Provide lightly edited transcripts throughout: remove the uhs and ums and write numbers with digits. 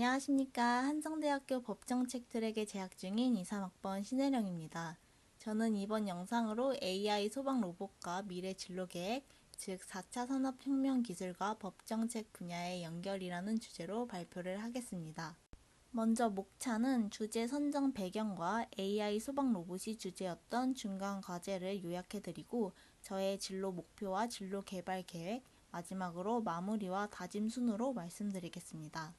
안녕하십니까. 한성대학교 법정책 트랙에 재학 중인 23학번 신혜령입니다. 저는 이번 영상으로 AI 소방 로봇과 미래 진로 계획, 즉 4차 산업혁명 기술과 법정책 분야의 연결이라는 주제로 발표를 하겠습니다. 먼저 목차는 주제 선정 배경과 AI 소방 로봇이 주제였던 중간 과제를 요약해드리고 저의 진로 목표와 진로 개발 계획, 마지막으로 마무리와 다짐 순으로 말씀드리겠습니다.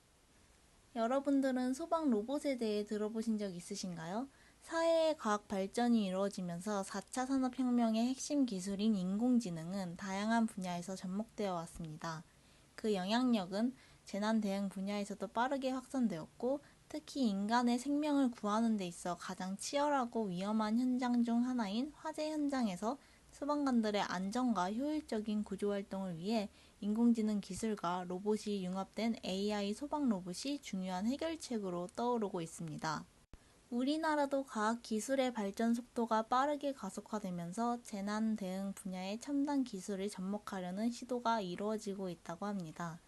여러분들은 소방 로봇에 대해 들어보신 적 있으신가요? 사회의 과학 발전이 이루어지면서 4차 산업혁명의 핵심 기술인 인공지능은 다양한 분야에서 접목되어 왔습니다. 그 영향력은 재난 대응 분야에서도 빠르게 확산되었고, 특히 인간의 생명을 구하는 데 있어 가장 치열하고 위험한 현장 중 하나인 화재 현장에서 소방관들의 안전과 효율적인 구조활동을 위해 인공지능 기술과 로봇이 융합된 AI 소방 로봇이 중요한 해결책으로 떠오르고 있습니다. 우리나라도 과학 기술의 발전 속도가 빠르게 가속화되면서 재난 대응 분야의 첨단 기술을 접목하려는 시도가 이루어지고 있다고 합니다.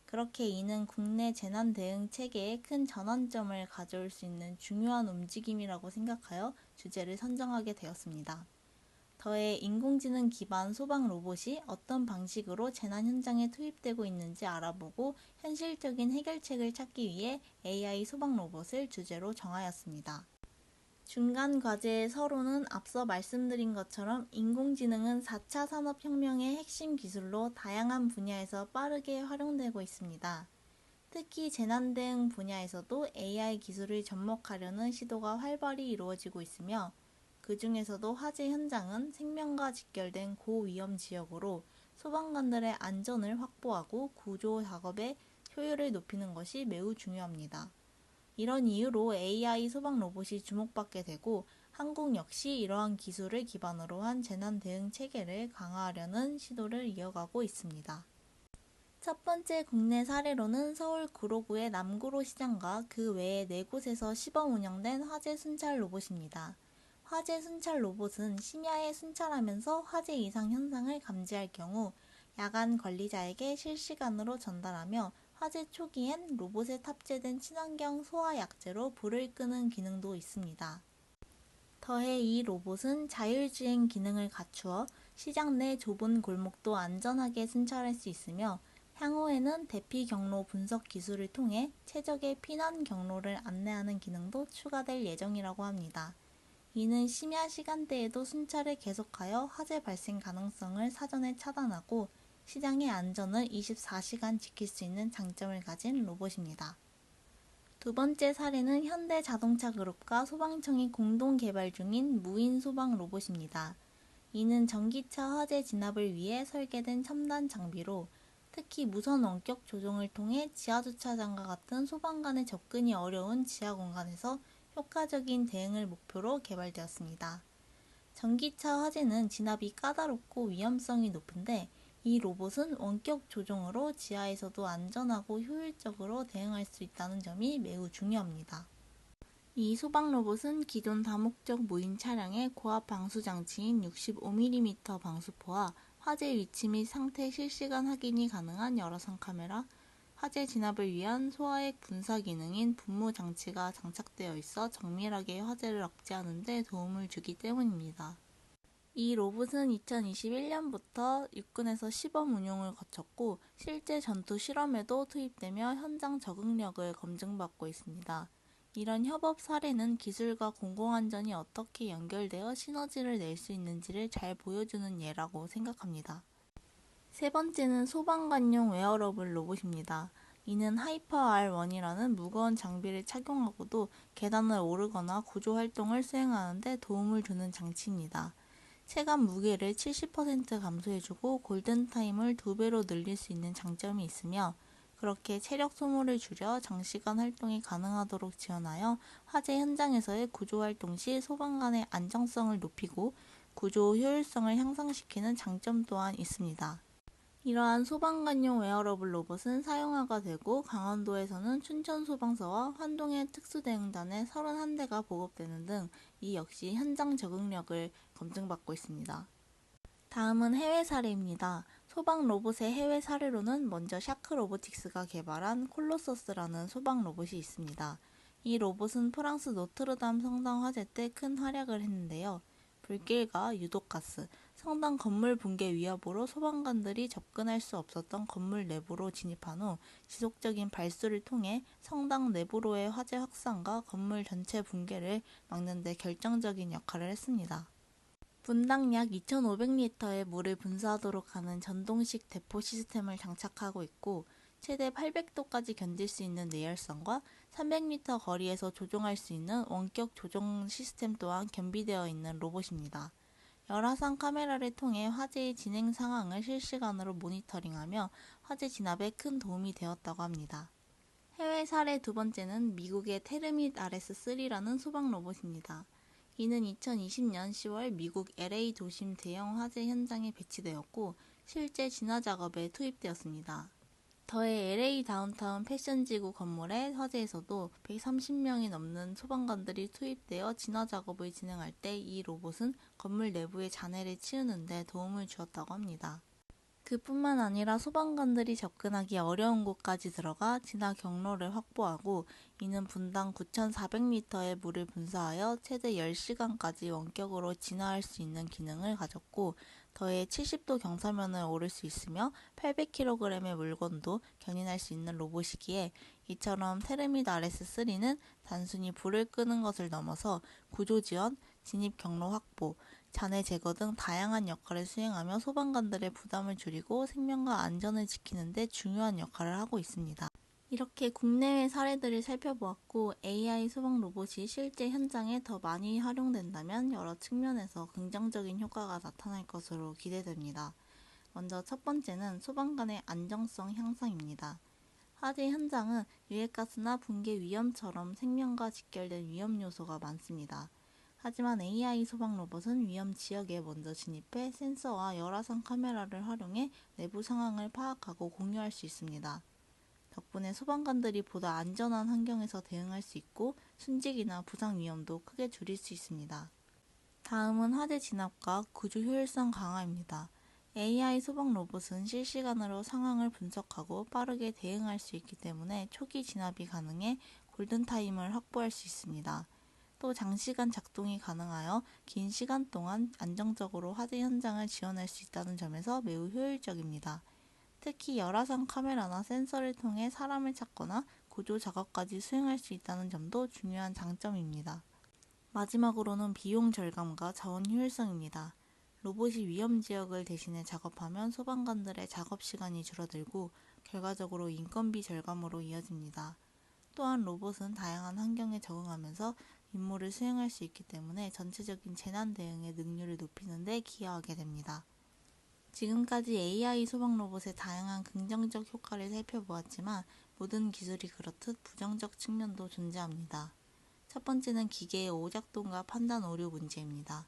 그렇게 이는 국내 재난 대응 체계에 큰 전환점을 가져올 수 있는 중요한 움직임이라고 생각하여 주제를 선정하게 되었습니다. 더해 인공지능 기반 소방 로봇이 어떤 방식으로 재난 현장에 투입되고 있는지 알아보고 현실적인 해결책을 찾기 위해 AI 소방 로봇을 주제로 정하였습니다. 중간 과제의 서론은 앞서 말씀드린 것처럼 인공지능은 4차 산업혁명의 핵심 기술로 다양한 분야에서 빠르게 활용되고 있습니다. 특히 재난 대응 분야에서도 AI 기술을 접목하려는 시도가 활발히 이루어지고 있으며 그 중에서도 화재 현장은 생명과 직결된 고위험 지역으로 소방관들의 안전을 확보하고 구조 작업의 효율을 높이는 것이 매우 중요합니다. 이런 이유로 AI 소방 로봇이 주목받게 되고 한국 역시 이러한 기술을 기반으로 한 재난 대응 체계를 강화하려는 시도를 이어가고 있습니다. 첫 번째 국내 사례로는 서울 구로구의 남구로 시장과 그 외에 4곳에서 시범 운영된 화재 순찰 로봇입니다. 화재 순찰 로봇은 심야에 순찰하면서 화재 이상 현상을 감지할 경우 야간 관리자에게 실시간으로 전달하며 화재 초기엔 로봇에 탑재된 친환경 소화 약재로 불을 끄는 기능도 있습니다. 더해 이 로봇은 자율주행 기능을 갖추어 시장 내 좁은 골목도 안전하게 순찰할 수 있으며 향후에는 대피 경로 분석 기술을 통해 최적의 피난 경로를 안내하는 기능도 추가될 예정이라고 합니다. 이는 심야 시간대에도 순찰을 계속하여 화재 발생 가능성을 사전에 차단하고 시장의 안전을 24시간 지킬 수 있는 장점을 가진 로봇입니다. 두 번째 사례는 현대자동차그룹과 소방청이 공동 개발 중인 무인 소방 로봇입니다. 이는 전기차 화재 진압을 위해 설계된 첨단 장비로 특히 무선 원격 조종을 통해 지하주차장과 같은 소방관의 접근이 어려운 지하 공간에서 효과적인 대응을 목표로 개발되었습니다. 전기차 화재는 진압이 까다롭고 위험성이 높은데 이 로봇은 원격 조종으로 지하에서도 안전하고 효율적으로 대응할 수 있다는 점이 매우 중요합니다. 이 소방 로봇은 기존 다목적 무인 차량의 고압 방수 장치인 65mm 방수포와 화재 위치 및 상태 실시간 확인이 가능한 열화상 카메라, 화재 진압을 위한 소화액 분사 기능인 분무 장치가 장착되어 있어 정밀하게 화재를 억제하는 데 도움을 주기 때문입니다. 이 로봇은 2021년부터 육군에서 시범 운용을 거쳤고 실제 전투 실험에도 투입되며 현장 적응력을 검증받고 있습니다. 이런 협업 사례는 기술과 공공안전이 어떻게 연결되어 시너지를 낼 수 있는지를 잘 보여주는 예라고 생각합니다. 세 번째는 소방관용 웨어러블 로봇입니다. 이는 하이퍼 R1이라는 무거운 장비를 착용하고도 계단을 오르거나 구조활동을 수행하는 데 도움을 주는 장치입니다. 체감 무게를 70% 감소해주고 골든타임을 2배로 늘릴 수 있는 장점이 있으며 그렇게 체력 소모를 줄여 장시간 활동이 가능하도록 지원하여 화재 현장에서의 구조활동 시 소방관의 안정성을 높이고 구조 효율성을 향상시키는 장점 또한 있습니다. 이러한 소방관용 웨어러블 로봇은 사용화가 되고 강원도에서는 춘천소방서와 환동의 특수대응단에 31대가 보급되는 등 이 역시 현장 적응력을 검증받고 있습니다. 다음은 해외 사례입니다. 소방 로봇의 해외 사례로는 먼저 샤크 로보틱스가 개발한 콜로서스라는 소방 로봇이 있습니다. 이 로봇은 프랑스 노트르담 성당 화재 때 큰 활약을 했는데요. 불길과 유독가스, 성당 건물 붕괴 위협으로 소방관들이 접근할 수 없었던 건물 내부로 진입한 후 지속적인 발수를 통해 성당 내부로의 화재 확산과 건물 전체 붕괴를 막는 데 결정적인 역할을 했습니다. 분당 약 2,500리터의 물을 분사하도록 하는 전동식 대포 시스템을 장착하고 있고 최대 800도까지 견딜 수 있는 내열성과 300m 거리에서 조종할 수 있는 원격 조종 시스템 또한 겸비되어 있는 로봇입니다. 열화상 카메라를 통해 화재의 진행 상황을 실시간으로 모니터링하며 화재 진압에 큰 도움이 되었다고 합니다. 해외 사례 두 번째는 미국의 테르밋 RS3라는 소방 로봇입니다. 이는 2020년 10월 미국 LA 도심 대형 화재 현장에 배치되었고 실제 진화 작업에 투입되었습니다. 더해 LA 다운타운 패션지구 건물의 화재에서도 130명이 넘는 소방관들이 투입되어 진화 작업을 진행할 때 이 로봇은 건물 내부의 잔해를 치우는 데 도움을 주었다고 합니다. 그뿐만 아니라 소방관들이 접근하기 어려운 곳까지 들어가 진화 경로를 확보하고 이는 분당 9,400리터의 물을 분사하여 최대 10시간까지 원격으로 진화할 수 있는 기능을 가졌고 더해 70도 경사면을 오를 수 있으며 800kg의 물건도 견인할 수 있는 로봇이기에 이처럼 테르밋 RS3는 단순히 불을 끄는 것을 넘어서 구조 지원, 진입 경로 확보, 잔해 제거 등 다양한 역할을 수행하며 소방관들의 부담을 줄이고 생명과 안전을 지키는 데 중요한 역할을 하고 있습니다. 이렇게 국내외 사례들을 살펴보았고 AI 소방 로봇이 실제 현장에 더 많이 활용된다면 여러 측면에서 긍정적인 효과가 나타날 것으로 기대됩니다. 먼저 첫 번째는 소방관의 안정성 향상입니다. 화재 현장은 유해가스나 붕괴 위험처럼 생명과 직결된 위험 요소가 많습니다. 하지만 AI 소방 로봇은 위험 지역에 먼저 진입해 센서와 열화상 카메라를 활용해 내부 상황을 파악하고 공유할 수 있습니다. 덕분에 소방관들이 보다 안전한 환경에서 대응할 수 있고 순직이나 부상 위험도 크게 줄일 수 있습니다. 다음은 화재 진압과 구조 효율성 강화입니다. AI 소방 로봇은 실시간으로 상황을 분석하고 빠르게 대응할 수 있기 때문에 초기 진압이 가능해 골든타임을 확보할 수 있습니다. 또 장시간 작동이 가능하여 긴 시간 동안 안정적으로 화재 현장을 지원할 수 있다는 점에서 매우 효율적입니다. 특히 열화상 카메라나 센서를 통해 사람을 찾거나 구조 작업까지 수행할 수 있다는 점도 중요한 장점입니다. 마지막으로는 비용 절감과 자원 효율성입니다. 로봇이 위험 지역을 대신해 작업하면 소방관들의 작업 시간이 줄어들고 결과적으로 인건비 절감으로 이어집니다. 또한 로봇은 다양한 환경에 적응하면서 임무를 수행할 수 있기 때문에 전체적인 재난 대응의 능률을 높이는 데 기여하게 됩니다. 지금까지 AI 소방 로봇의 다양한 긍정적 효과를 살펴보았지만 모든 기술이 그렇듯 부정적 측면도 존재합니다. 첫 번째는 기계의 오작동과 판단 오류 문제입니다.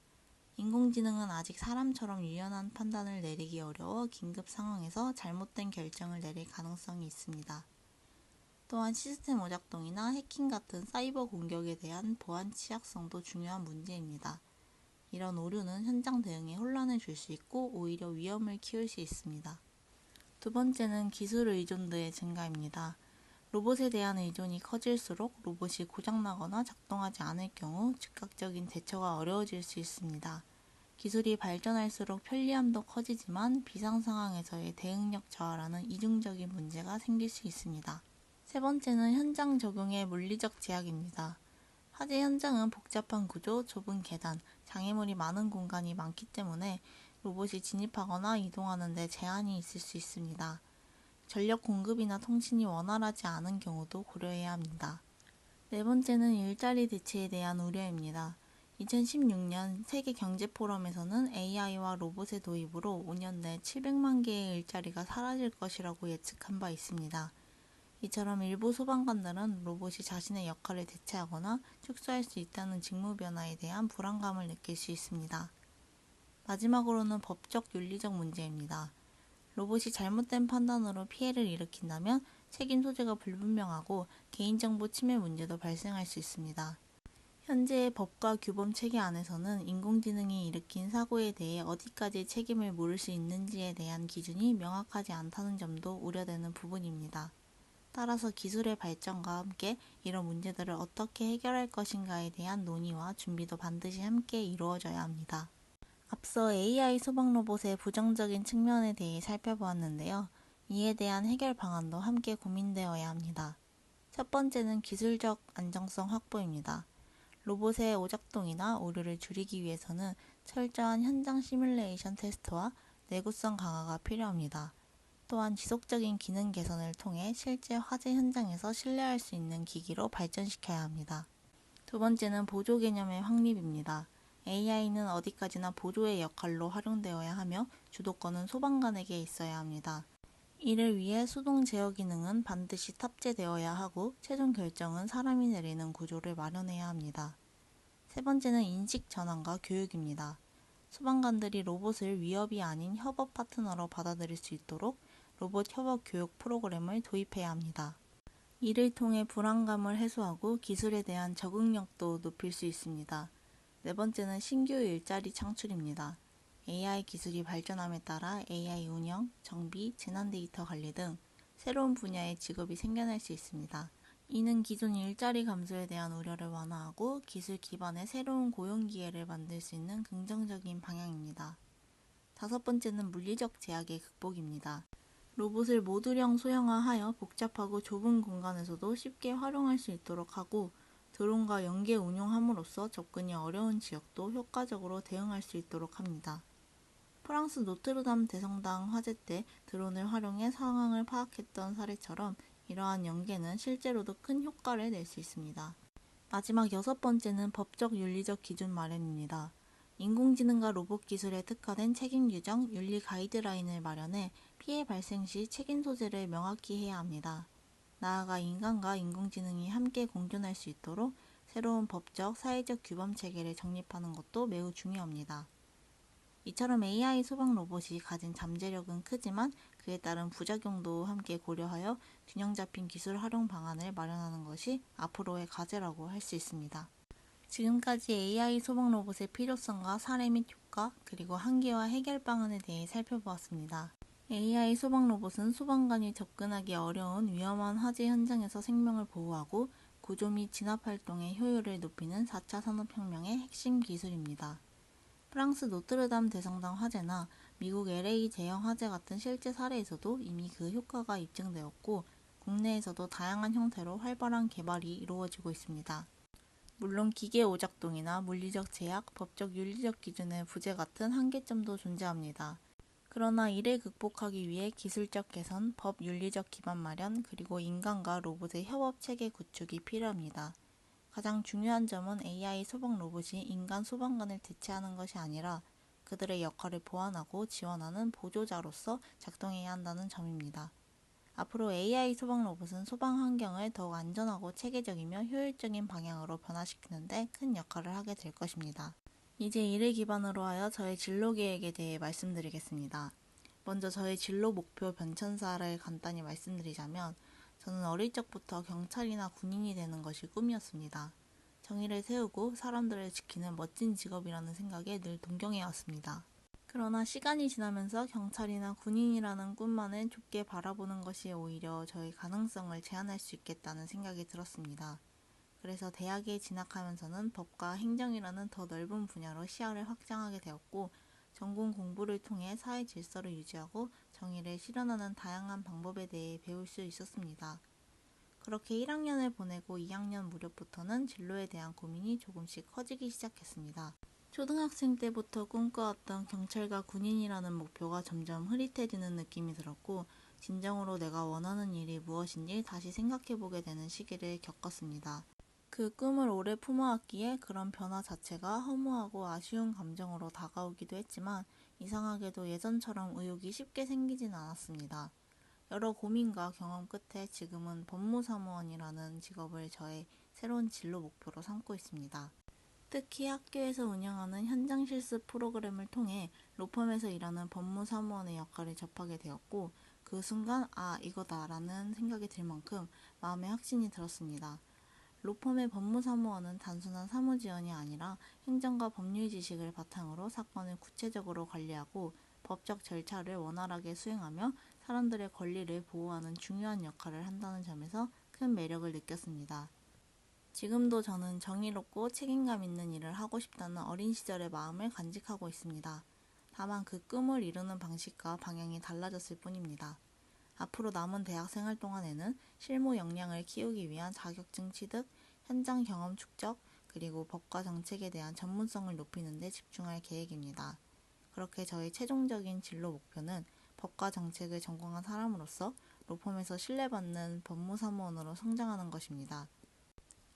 인공지능은 아직 사람처럼 유연한 판단을 내리기 어려워 긴급 상황에서 잘못된 결정을 내릴 가능성이 있습니다. 또한 시스템 오작동이나 해킹 같은 사이버 공격에 대한 보안 취약성도 중요한 문제입니다. 이런 오류는 현장 대응에 혼란을 줄 수 있고 오히려 위험을 키울 수 있습니다. 두 번째는 기술 의존도의 증가입니다. 로봇에 대한 의존이 커질수록 로봇이 고장나거나 작동하지 않을 경우 즉각적인 대처가 어려워질 수 있습니다. 기술이 발전할수록 편리함도 커지지만 비상 상황에서의 대응력 저하라는 이중적인 문제가 생길 수 있습니다. 세 번째는 현장 적용의 물리적 제약입니다. 화재 현장은 복잡한 구조, 좁은 계단, 장애물이 많은 공간이 많기 때문에 로봇이 진입하거나 이동하는 데 제한이 있을 수 있습니다. 전력 공급이나 통신이 원활하지 않은 경우도 고려해야 합니다. 네 번째는 일자리 대체에 대한 우려입니다. 2016년 세계경제포럼에서는 AI와 로봇의 도입으로 5년 내 700만 개의 일자리가 사라질 것이라고 예측한 바 있습니다. 이처럼 일부 소방관들은 로봇이 자신의 역할을 대체하거나 축소할 수 있다는 직무 변화에 대한 불안감을 느낄 수 있습니다. 마지막으로는 법적 윤리적 문제입니다. 로봇이 잘못된 판단으로 피해를 일으킨다면 책임 소재가 불분명하고 개인정보 침해 문제도 발생할 수 있습니다. 현재의 법과 규범 체계 안에서는 인공지능이 일으킨 사고에 대해 어디까지 책임을 물을 수 있는지에 대한 기준이 명확하지 않다는 점도 우려되는 부분입니다. 따라서 기술의 발전과 함께 이런 문제들을 어떻게 해결할 것인가에 대한 논의와 준비도 반드시 함께 이루어져야 합니다. 앞서 AI 소방 로봇의 부정적인 측면에 대해 살펴보았는데요. 이에 대한 해결 방안도 함께 고민되어야 합니다. 첫 번째는 기술적 안정성 확보입니다. 로봇의 오작동이나 오류를 줄이기 위해서는 철저한 현장 시뮬레이션 테스트와 내구성 강화가 필요합니다. 또한 지속적인 기능 개선을 통해 실제 화재 현장에서 신뢰할 수 있는 기기로 발전시켜야 합니다. 두 번째는 보조 개념의 확립입니다. AI는 어디까지나 보조의 역할로 활용되어야 하며 주도권은 소방관에게 있어야 합니다. 이를 위해 수동 제어 기능은 반드시 탑재되어야 하고 최종 결정은 사람이 내리는 구조를 마련해야 합니다. 세 번째는 인식 전환과 교육입니다. 소방관들이 로봇을 위협이 아닌 협업 파트너로 받아들일 수 있도록 로봇 협업 교육 프로그램을 도입해야 합니다. 이를 통해 불안감을 해소하고 기술에 대한 적응력도 높일 수 있습니다. 네 번째는 신규 일자리 창출입니다. AI 기술이 발전함에 따라 AI 운영, 정비, 재난 데이터 관리 등 새로운 분야의 직업이 생겨날 수 있습니다. 이는 기존 일자리 감소에 대한 우려를 완화하고 기술 기반의 새로운 고용 기회를 만들 수 있는 긍정적인 방향입니다. 다섯 번째는 물리적 제약의 극복입니다. 로봇을 모듈형 소형화하여 복잡하고 좁은 공간에서도 쉽게 활용할 수 있도록 하고 드론과 연계 운용함으로써 접근이 어려운 지역도 효과적으로 대응할 수 있도록 합니다. 프랑스 노트르담 대성당 화재 때 드론을 활용해 상황을 파악했던 사례처럼 이러한 연계는 실제로도 큰 효과를 낼 수 있습니다. 마지막 여섯 번째는 법적 윤리적 기준 마련입니다. 인공지능과 로봇 기술에 특화된 책임 규정, 윤리 가이드라인을 마련해 피해 발생 시 책임 소재를 명확히 해야 합니다. 나아가 인간과 인공지능이 함께 공존할 수 있도록 새로운 법적, 사회적 규범 체계를 정립하는 것도 매우 중요합니다. 이처럼 AI 소방 로봇이 가진 잠재력은 크지만 그에 따른 부작용도 함께 고려하여 균형 잡힌 기술 활용 방안을 마련하는 것이 앞으로의 과제라고 할 수 있습니다. 지금까지 AI 소방 로봇의 필요성과 사례 및 효과, 그리고 한계와 해결 방안에 대해 살펴보았습니다. AI 소방 로봇은 소방관이 접근하기 어려운 위험한 화재 현장에서 생명을 보호하고 구조 및 진압 활동의 효율을 높이는 4차 산업혁명의 핵심 기술입니다. 프랑스 노트르담 대성당 화재나 미국 LA 대형 화재 같은 실제 사례에서도 이미 그 효과가 입증되었고 국내에서도 다양한 형태로 활발한 개발이 이루어지고 있습니다. 물론 기계 오작동이나 물리적 제약, 법적 윤리적 기준의 부재 같은 한계점도 존재합니다. 그러나 이를 극복하기 위해 기술적 개선, 법 윤리적 기반 마련, 그리고 인간과 로봇의 협업 체계 구축이 필요합니다. 가장 중요한 점은 AI 소방 로봇이 인간 소방관을 대체하는 것이 아니라 그들의 역할을 보완하고 지원하는 보조자로서 작동해야 한다는 점입니다. 앞으로 AI 소방 로봇은 소방 환경을 더욱 안전하고 체계적이며 효율적인 방향으로 변화시키는 데 큰 역할을 하게 될 것입니다. 이제 이를 기반으로 하여 저의 진로 계획에 대해 말씀드리겠습니다. 먼저 저의 진로 목표 변천사를 간단히 말씀드리자면 저는 어릴 적부터 경찰이나 군인이 되는 것이 꿈이었습니다. 정의를 세우고 사람들을 지키는 멋진 직업이라는 생각에 늘 동경해왔습니다. 그러나 시간이 지나면서 경찰이나 군인이라는 꿈만을 좁게 바라보는 것이 오히려 저의 가능성을 제한할 수 있겠다는 생각이 들었습니다. 그래서 대학에 진학하면서는 법과 행정이라는 더 넓은 분야로 시야를 확장하게 되었고 전공 공부를 통해 사회 질서를 유지하고 정의를 실현하는 다양한 방법에 대해 배울 수 있었습니다. 그렇게 1학년을 보내고 2학년 무렵부터는 진로에 대한 고민이 조금씩 커지기 시작했습니다. 초등학생 때부터 꿈꿔왔던 경찰과 군인이라는 목표가 점점 흐릿해지는 느낌이 들었고 진정으로 내가 원하는 일이 무엇인지 다시 생각해보게 되는 시기를 겪었습니다. 그 꿈을 오래 품어왔기에 그런 변화 자체가 허무하고 아쉬운 감정으로 다가오기도 했지만 이상하게도 예전처럼 의욕이 쉽게 생기진 않았습니다. 여러 고민과 경험 끝에 지금은 법무사무원이라는 직업을 저의 새로운 진로 목표로 삼고 있습니다. 특히 학교에서 운영하는 현장 실습 프로그램을 통해 로펌에서 일하는 법무사무원의 역할을 접하게 되었고 그 순간 이거다 라는 생각이 들 만큼 마음에 확신이 들었습니다. 로펌의 법무사무원은 단순한 사무지원이 아니라 행정과 법률 지식을 바탕으로 사건을 구체적으로 관리하고 법적 절차를 원활하게 수행하며 사람들의 권리를 보호하는 중요한 역할을 한다는 점에서 큰 매력을 느꼈습니다. 지금도 저는 정의롭고 책임감 있는 일을 하고 싶다는 어린 시절의 마음을 간직하고 있습니다. 다만 그 꿈을 이루는 방식과 방향이 달라졌을 뿐입니다. 앞으로 남은 대학 생활 동안에는 실무 역량을 키우기 위한 자격증 취득, 현장 경험 축적, 그리고 법과 정책에 대한 전문성을 높이는 데 집중할 계획입니다. 그렇게 저의 최종적인 진로 목표는 법과 정책을 전공한 사람으로서 로펌에서 신뢰받는 법무사무원으로 성장하는 것입니다.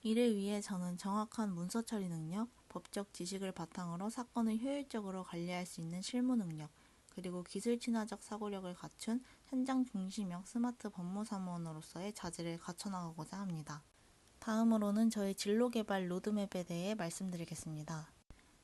이를 위해 저는 정확한 문서 처리 능력, 법적 지식을 바탕으로 사건을 효율적으로 관리할 수 있는 실무 능력, 그리고 기술 친화적 사고력을 갖춘 현장 중심형 스마트 법무사무원으로서의 자질을 갖춰나가고자 합니다. 다음으로는 저의 진로 개발 로드맵에 대해 말씀드리겠습니다.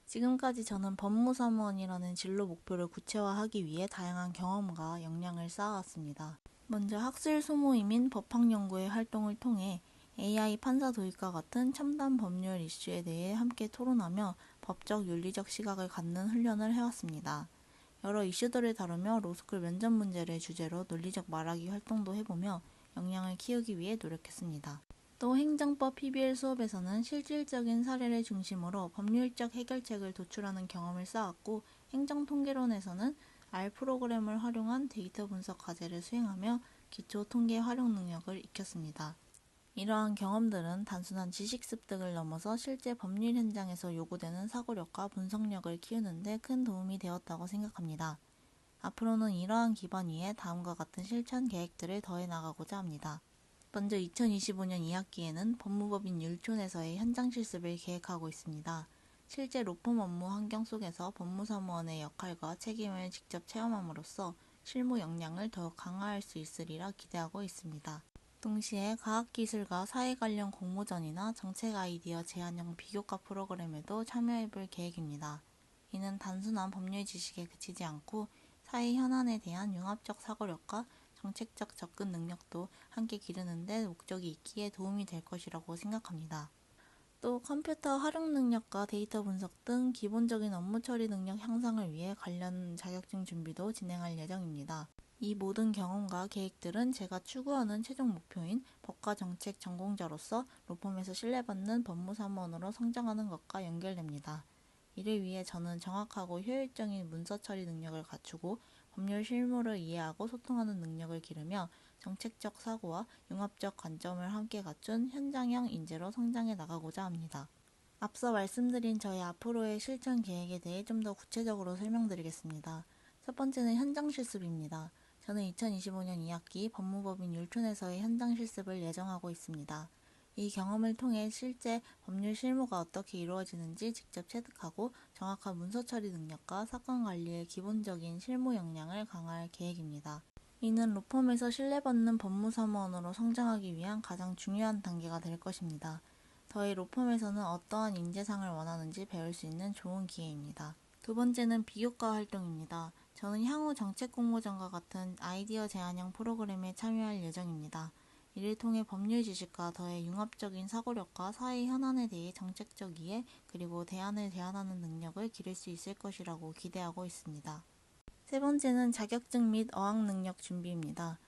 지금까지 저는 법무사무원이라는 진로 목표를 구체화하기 위해 다양한 경험과 역량을 쌓아왔습니다. 먼저 학술 소모임인 법학연구회 활동을 통해 AI 판사 도입과 같은 첨단 법률 이슈에 대해 함께 토론하며 법적 윤리적 시각을 갖는 훈련을 해왔습니다. 여러 이슈들을 다루며 로스쿨 면접 문제를 주제로 논리적 말하기 활동도 해보며 역량을 키우기 위해 노력했습니다. 또 행정법 PBL 수업에서는 실질적인 사례를 중심으로 법률적 해결책을 도출하는 경험을 쌓았고, 행정통계론에서는 R 프로그램을 활용한 데이터 분석 과제를 수행하며 기초 통계 활용 능력을 익혔습니다. 이러한 경험들은 단순한 지식 습득을 넘어서 실제 법률 현장에서 요구되는 사고력과 분석력을 키우는 데 큰 도움이 되었다고 생각합니다. 앞으로는 이러한 기반 위에 다음과 같은 실천 계획들을 더해 나가고자 합니다. 먼저 2025년 2학기에는 법무법인 율촌에서의 현장 실습을 계획하고 있습니다. 실제 로펌 업무 환경 속에서 법무사무원의 역할과 책임을 직접 체험함으로써 실무 역량을 더욱 강화할 수 있으리라 기대하고 있습니다. 동시에 과학기술과 사회 관련 공모전이나 정책 아이디어 제안형 비교과 프로그램에도 참여해볼 계획입니다. 이는 단순한 법률 지식에 그치지 않고 사회 현안에 대한 융합적 사고력과 정책적 접근 능력도 함께 기르는 데 목적이 있기에 도움이 될 것이라고 생각합니다. 또 컴퓨터 활용 능력과 데이터 분석 등 기본적인 업무 처리 능력 향상을 위해 관련 자격증 준비도 진행할 예정입니다. 이 모든 경험과 계획들은 제가 추구하는 최종 목표인 법과 정책 전공자로서 로펌에서 신뢰받는 법무사무원으로 성장하는 것과 연결됩니다. 이를 위해 저는 정확하고 효율적인 문서 처리 능력을 갖추고 법률 실무를 이해하고 소통하는 능력을 기르며 정책적 사고와 융합적 관점을 함께 갖춘 현장형 인재로 성장해 나가고자 합니다. 앞서 말씀드린 저의 앞으로의 실천 계획에 대해 좀 더 구체적으로 설명드리겠습니다. 첫 번째는 현장 실습입니다. 저는 2025년 2학기 법무법인 율촌에서의 현장 실습을 예정하고 있습니다. 이 경험을 통해 실제 법률 실무가 어떻게 이루어지는지 직접 체득하고 정확한 문서 처리 능력과 사건 관리의 기본적인 실무 역량을 강화할 계획입니다. 이는 로펌에서 신뢰받는 법무사무원으로 성장하기 위한 가장 중요한 단계가 될 것입니다. 저희 로펌에서는 어떠한 인재상을 원하는지 배울 수 있는 좋은 기회입니다. 두 번째는 비교과 활동입니다. 저는 향후 정책 공모전과 같은 아이디어 제안형 프로그램에 참여할 예정입니다. 이를 통해 법률 지식과 더해 융합적인 사고력과 사회 현안에 대해 정책적 이해 그리고 대안을 제안하는 능력을 기를 수 있을 것이라고 기대하고 있습니다. 세 번째는 자격증 및 어학 능력 준비입니다.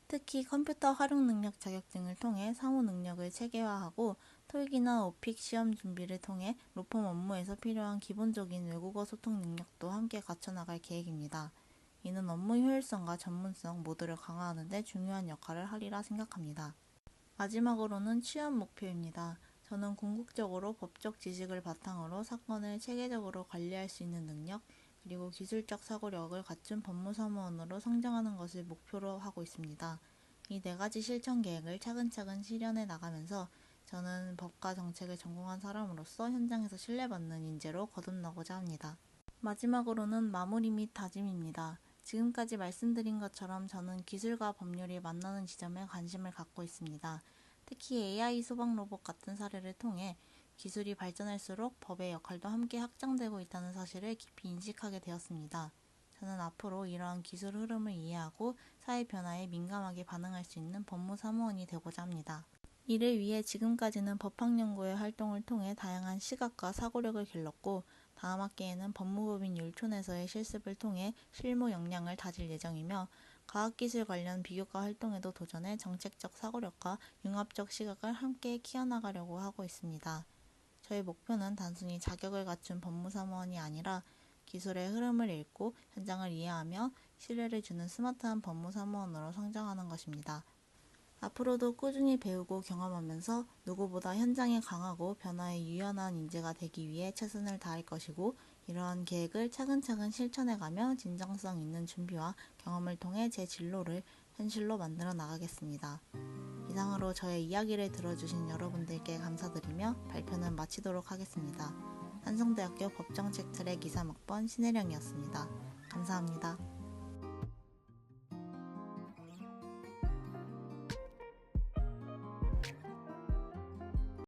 특히 컴퓨터 활용 능력 자격증을 통해 사무 능력을 체계화하고 토익이나 오픽 시험 준비를 통해 로펌 업무에서 필요한 기본적인 외국어 소통 능력도 함께 갖춰나갈 계획입니다. 이는 업무 효율성과 전문성 모두를 강화하는 데 중요한 역할을 하리라 생각합니다. 마지막으로는 취업 목표입니다. 저는 궁극적으로 법적 지식을 바탕으로 사건을 체계적으로 관리할 수 있는 능력, 그리고 기술적 사고력을 갖춘 법무사무원으로 성장하는 것을 목표로 하고 있습니다. 이 네 가지 실천 계획을 차근차근 실현해 나가면서 저는 법과 정책을 전공한 사람으로서 현장에서 신뢰받는 인재로 거듭나고자 합니다. 마지막으로는 마무리 및 다짐입니다. 지금까지 말씀드린 것처럼 저는 기술과 법률이 만나는 지점에 관심을 갖고 있습니다. 특히 AI 소방 로봇 같은 사례를 통해 기술이 발전할수록 법의 역할도 함께 확장되고 있다는 사실을 깊이 인식하게 되었습니다. 저는 앞으로 이러한 기술 흐름을 이해하고 사회 변화에 민감하게 반응할 수 있는 법무사무원이 되고자 합니다. 이를 위해 지금까지는 법학연구의 활동을 통해 다양한 시각과 사고력을 길렀고 다음 학기에는 법무법인 율촌에서의 실습을 통해 실무 역량을 다질 예정이며 과학기술 관련 비교과 활동에도 도전해 정책적 사고력과 융합적 시각을 함께 키워나가려고 하고 있습니다. 저희 목표는 단순히 자격을 갖춘 법무사무원이 아니라 기술의 흐름을 읽고 현장을 이해하며 신뢰를 주는 스마트한 법무사무원으로 성장하는 것입니다. 앞으로도 꾸준히 배우고 경험하면서 누구보다 현장에 강하고 변화에 유연한 인재가 되기 위해 최선을 다할 것이고 이러한 계획을 차근차근 실천해가며 진정성 있는 준비와 경험을 통해 제 진로를 현실로 만들어 나가겠습니다. 이상으로 저의 이야기를 들어주신 여러분들께 감사드리며 발표는 마치도록 하겠습니다. 한성대학교 법정책 트랙 2, 3학번 신혜령이었습니다. 감사합니다.